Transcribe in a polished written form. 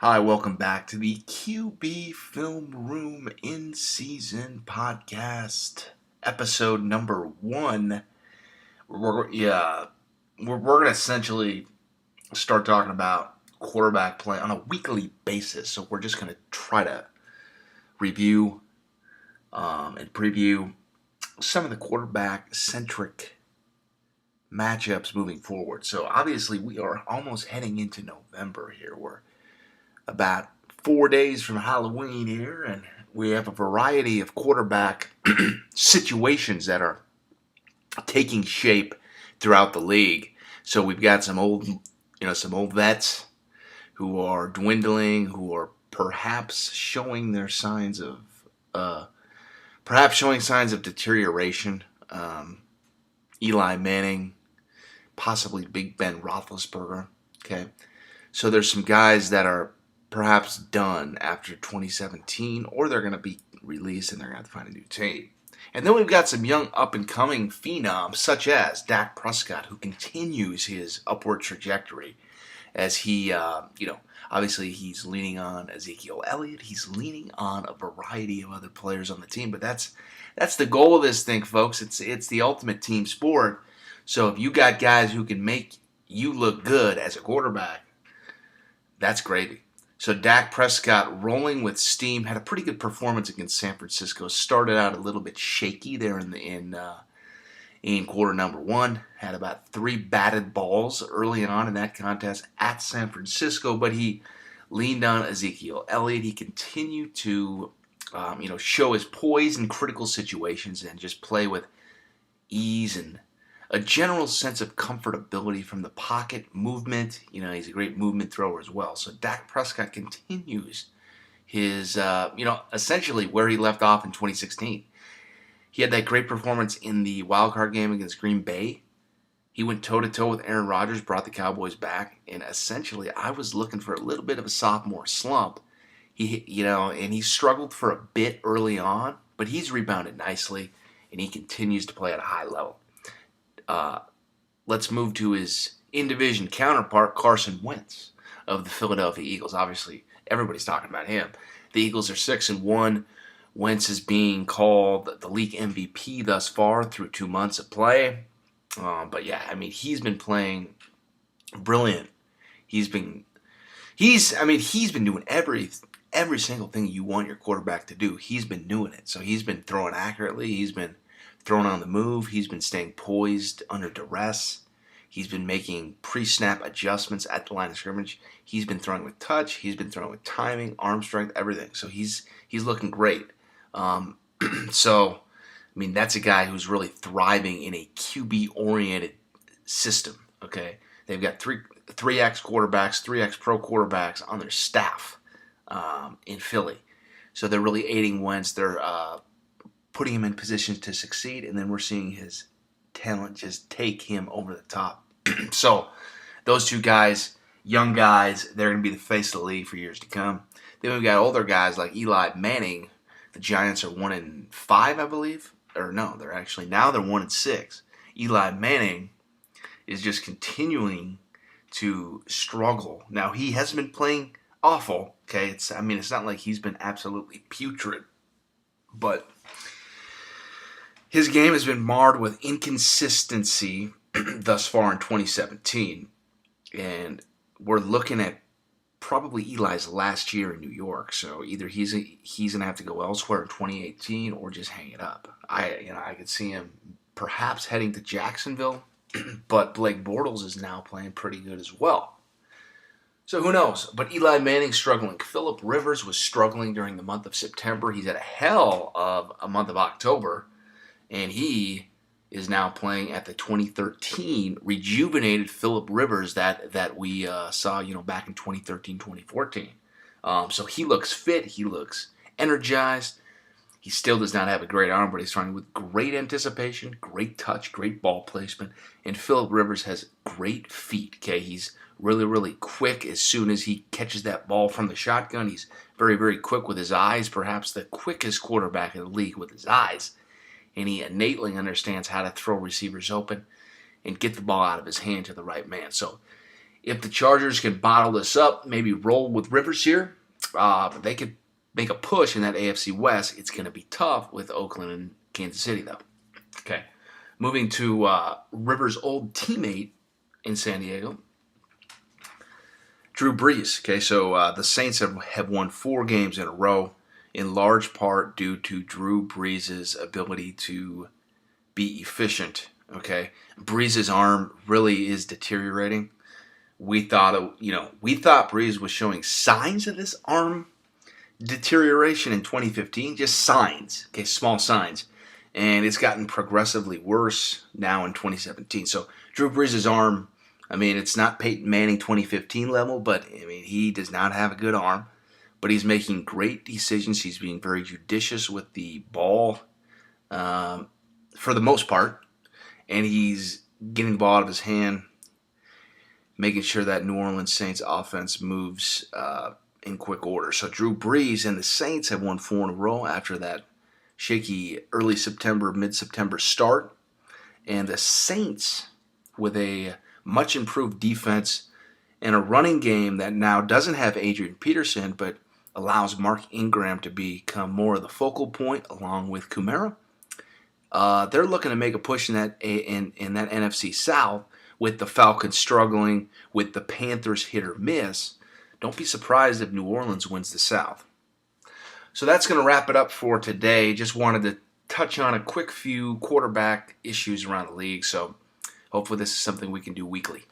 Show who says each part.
Speaker 1: Hi, welcome back to the QB Film Room in Season podcast, episode number 1. We're going to essentially start talking about quarterback play on a weekly basis. So we're just going to try to review and preview some of the quarterback-centric matchups moving forward. So obviously we are almost heading into November here. We're about 4 days from Halloween here, and we have a variety of quarterback situations that are taking shape throughout the league. So we've got some old vets who are dwindling, who are perhaps showing signs of deterioration. Eli Manning, possibly Big Ben Roethlisberger. Okay, so there's some guys that are perhaps done after 2017, or they're going to be released and they're going to have to find a new team. And then we've got some young up-and-coming phenoms, such as Dak Prescott, who continues his upward trajectory as he, obviously he's leaning on Ezekiel Elliott. He's leaning on a variety of other players on the team. But that's the goal of this thing, folks. It's the ultimate team sport. So if you got guys who can make you look good as a quarterback, that's gravy. So Dak Prescott, rolling with steam, had a pretty good performance against San Francisco. Started out a little bit shaky there in quarter number 1. Had about 3 batted balls early on in that contest at San Francisco, but he leaned on Ezekiel Elliott. He continued to show his poise in critical situations and just play with ease and a general sense of comfortability from the pocket movement. He's a great movement thrower as well. So Dak Prescott continues his, essentially where he left off in 2016. He had that great performance in the wild card game against Green Bay. He went toe-to-toe with Aaron Rodgers, brought the Cowboys back, and essentially I was looking for a little bit of a sophomore slump. He struggled for a bit early on, but he's rebounded nicely, and he continues to play at a high level. Let's move to his in-division counterpart, Carson Wentz of the Philadelphia Eagles. Obviously, everybody's talking about him. The Eagles are 6-1. Wentz is being called the league MVP thus far through 2 months of play. But yeah, he's been playing brilliant. He's been doing every single thing you want your quarterback to do. He's been doing it. So he's been throwing accurately. He's been throwing on the move. He's been staying poised under duress. He's been making pre-snap adjustments at the line of scrimmage. He's been throwing with touch. He's been throwing with timing, arm strength, everything. So he's looking great. That's a guy who's really thriving in a QB-oriented system. Okay, they've got 3X quarterbacks, 3X pro quarterbacks on their staff in Philly. So they're really aiding Wentz. They're putting him in positions to succeed, and then we're seeing his talent just take him over the top. So those two guys, young guys, they're going to be the face of the league for years to come. Then we've got older guys like Eli Manning. The Giants are 1-5, I believe. Or no, they're 1-6. Eli Manning is just continuing to struggle. Now, he hasn't been playing awful. Okay, it's not like he's been absolutely putrid, but his game has been marred with inconsistency thus far in 2017, and we're looking at probably Eli's last year in New York. So either he's gonna have to go elsewhere in 2018 or just hang it up. I could see him perhaps heading to Jacksonville, but Blake Bortles is now playing pretty good as well. So who knows? But Eli Manning's struggling. Phillip Rivers was struggling during the month of September. He's had a hell of a month of October. And he is now playing at the 2013 rejuvenated Phillip Rivers that we saw, back in 2013, 2014. So he looks fit. He looks energized. He still does not have a great arm, but he's throwing with great anticipation, great touch, great ball placement. And Phillip Rivers has great feet. Okay, he's really, really quick. As soon as he catches that ball from the shotgun, he's very, very quick with his eyes. Perhaps the quickest quarterback in the league with his eyes. And he innately understands how to throw receivers open and get the ball out of his hand to the right man. So If the Chargers can bottle this up, maybe roll with Rivers here, they could make a push in that AFC West. It's going to be tough with Oakland and Kansas City, though. Okay. Moving to Rivers' old teammate in San Diego, Drew Brees. Okay, so the Saints have won 4 games in a row, in large part due to Drew Brees' ability to be efficient. Okay, Brees' arm really is deteriorating. We thought Brees was showing signs of this arm deterioration in 2015, just signs, okay, small signs, and it's gotten progressively worse now in 2017. So Drew Brees' arm, I mean, it's not Peyton Manning 2015 level, but I mean, he does not have a good arm, but he's making great decisions. He's being very judicious with the ball for the most part, and he's getting the ball out of his hand, making sure that New Orleans Saints offense moves in quick order. So Drew Brees and the Saints have won 4 in a row after that shaky early September, mid-September start. And the Saints, with a much improved defense and a running game that now doesn't have Adrian Peterson, but allows Mark Ingram to become more of the focal point along with Kamara. They're looking to make a push in that NFC South, with the Falcons struggling, with the Panthers hit or miss. Don't be surprised if New Orleans wins the South. So that's going to wrap it up for today. Just wanted to touch on a quick few quarterback issues around the league. So hopefully this is something we can do weekly.